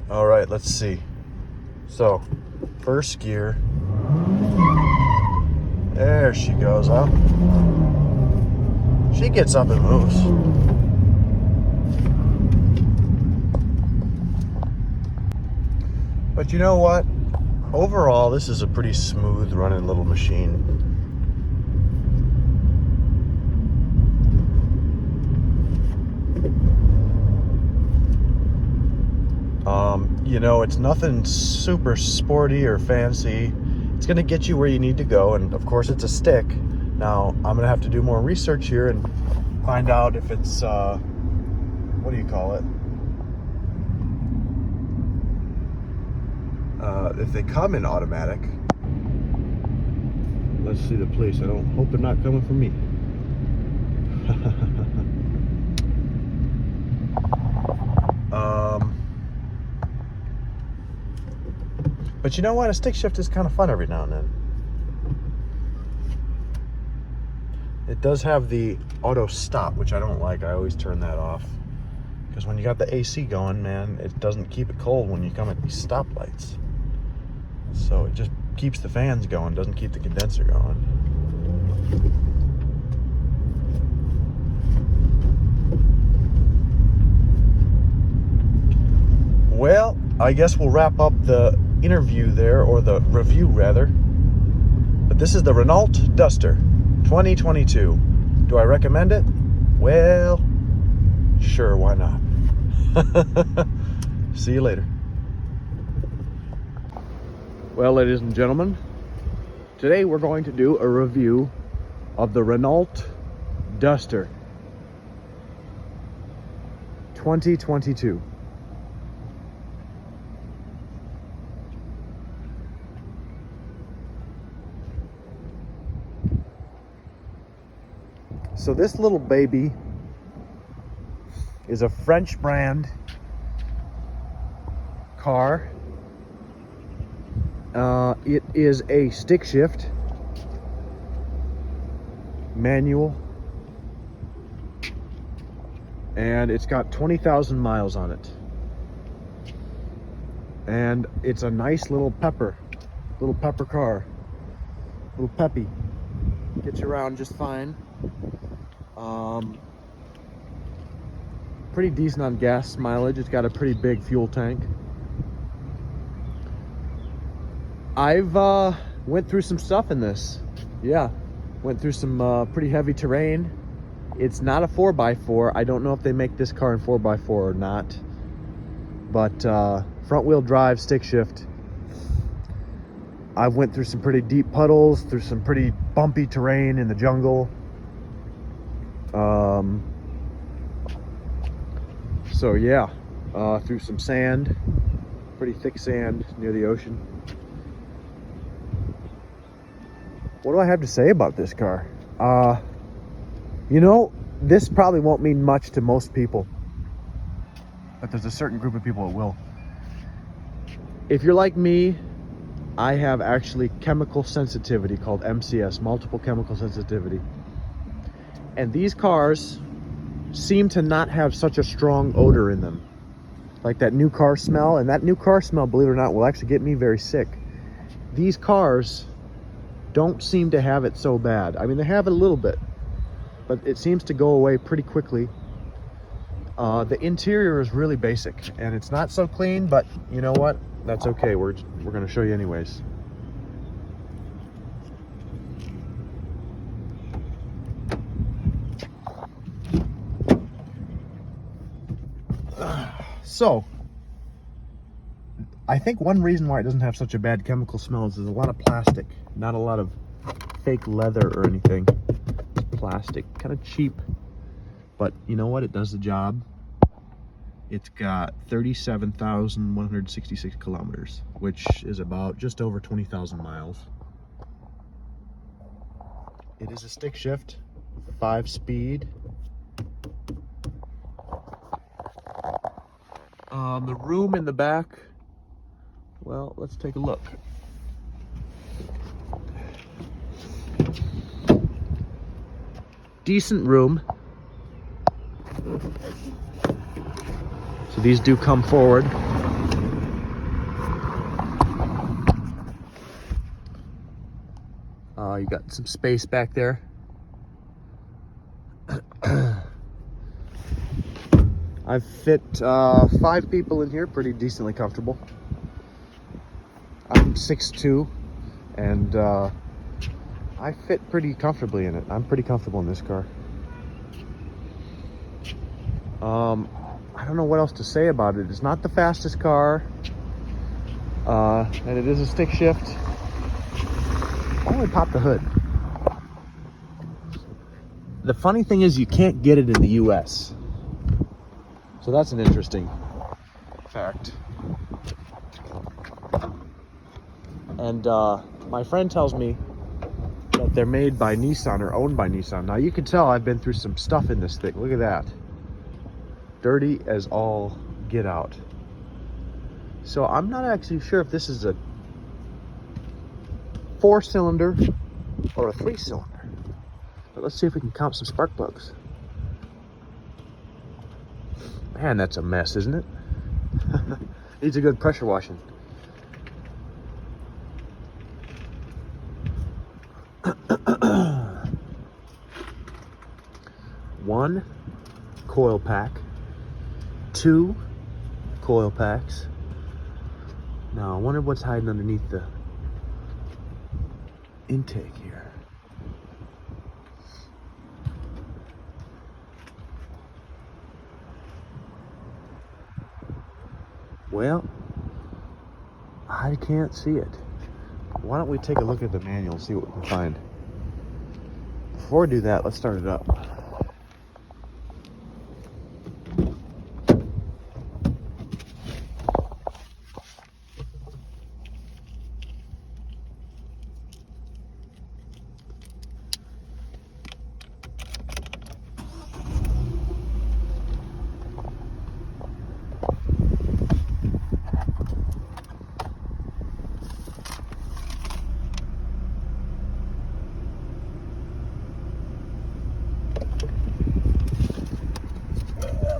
All right, let's see. So, first gear. There she goes up. She gets up and moves. But you know what? Overall, this is a pretty smooth running little machine. You know, it's nothing super sporty or fancy. It's going to get you where you need to go, and of course it's a stick. Now, I'm going to have to do more research here and find out if it's, what do you call it? If they come in automatic. Let's see the police. I don't hope they're not coming for me. But you know what? A stick shift is kind of fun every now and then. It does have the auto stop, which I don't like. I always turn that off. Because when you got the AC going, man, it doesn't keep it cold when you come at these stoplights. So it just keeps the fans going, doesn't keep the condenser going. Well, I guess we'll wrap up the interview there, or the review rather. But this is the Renault Duster 2022. Do I recommend it? Well, sure, why not? See you later. Well, ladies and gentlemen, today we're going to do a review of the Renault Duster 2022. So this little baby is a French brand car. It is a stick shift, manual, and it's got 20,000 miles on it. And it's a nice little pepper car, little peppy. Gets you around just fine. Pretty decent on gas mileage. It's got a pretty big fuel tank. I've went through some stuff in this. Yeah, went through some pretty heavy terrain. It's not a 4x4. I don't know if they make this car in 4x4 or not, but front wheel drive stick shift. I've went through some pretty deep puddles, through some pretty bumpy terrain in the jungle. So yeah, through some sand, pretty thick sand near the ocean. What do I have to say about this car? You know, this probably won't mean much to most people, but there's a certain group of people it will. If you're like me, I have actually chemical sensitivity called MCS, multiple chemical sensitivity. And these cars seem to not have such a strong odor in them. Like that new car smell, and that new car smell, believe it or not, will actually get me very sick. These cars don't seem to have it so bad. I mean, they have it a little bit, but it seems to go away pretty quickly. The interior is really basic, and it's not so clean, but you know what? That's okay. We're going to show you anyways. So, I think one reason why it doesn't have such a bad chemical smell is there's a lot of plastic, not a lot of fake leather or anything. It's plastic, kind of cheap, but you know what? It does the job. It's got 37,166 kilometers, which is about just over 20,000 miles. It is a stick shift, 5-speed. The room in the back, well, let's take a look. Decent room. So these do come forward. You got some space back there. I've fit 5 people in here, pretty decently comfortable. I'm 6'2", and I fit pretty comfortably in it. I'm pretty comfortable in this car. I don't know what else to say about it. It's not the fastest car, and it is a stick shift. Why don't we pop the hood? The funny thing is you can't get it in the US. So that's an interesting fact. And my friend tells me that they're made by Nissan or owned by Nissan. Now you can tell I've been through some stuff in this thing. Look at that. Dirty as all get out. So I'm not actually sure if this is a 4-cylinder or a 3-cylinder. But let's see if we can count some spark plugs. Man, that's a mess, isn't it? Needs a good pressure washing. One coil pack, 2 coil packs. Now I wonder what's hiding underneath the intake here. Well, I can't see it. Why don't we take a look at the manual and see what we can find? Before we do that, let's start it up.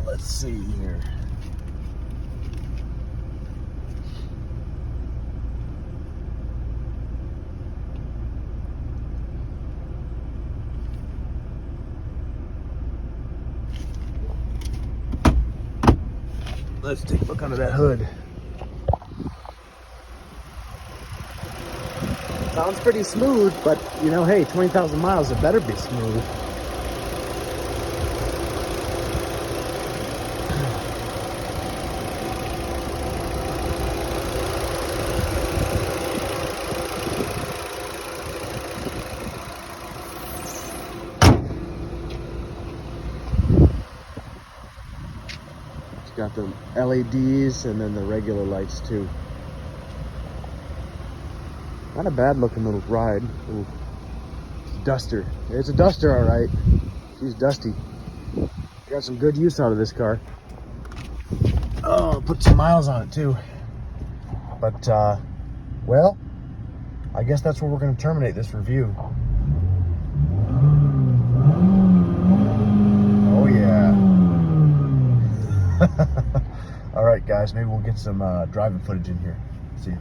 Let's see here. Let's take a look under that hood. Sounds pretty smooth, but you know, hey, 20,000 miles, it better be smooth. Got the LEDs and then the regular lights too. Not a bad looking little ride. Ooh. Duster. It's a Duster, all right. She's dusty. Got some good use out of this car. Oh, put some miles on it too. But well, I guess that's where we're going to terminate this review. Oh yeah. All right, guys, maybe we'll get some driving footage in here. See you.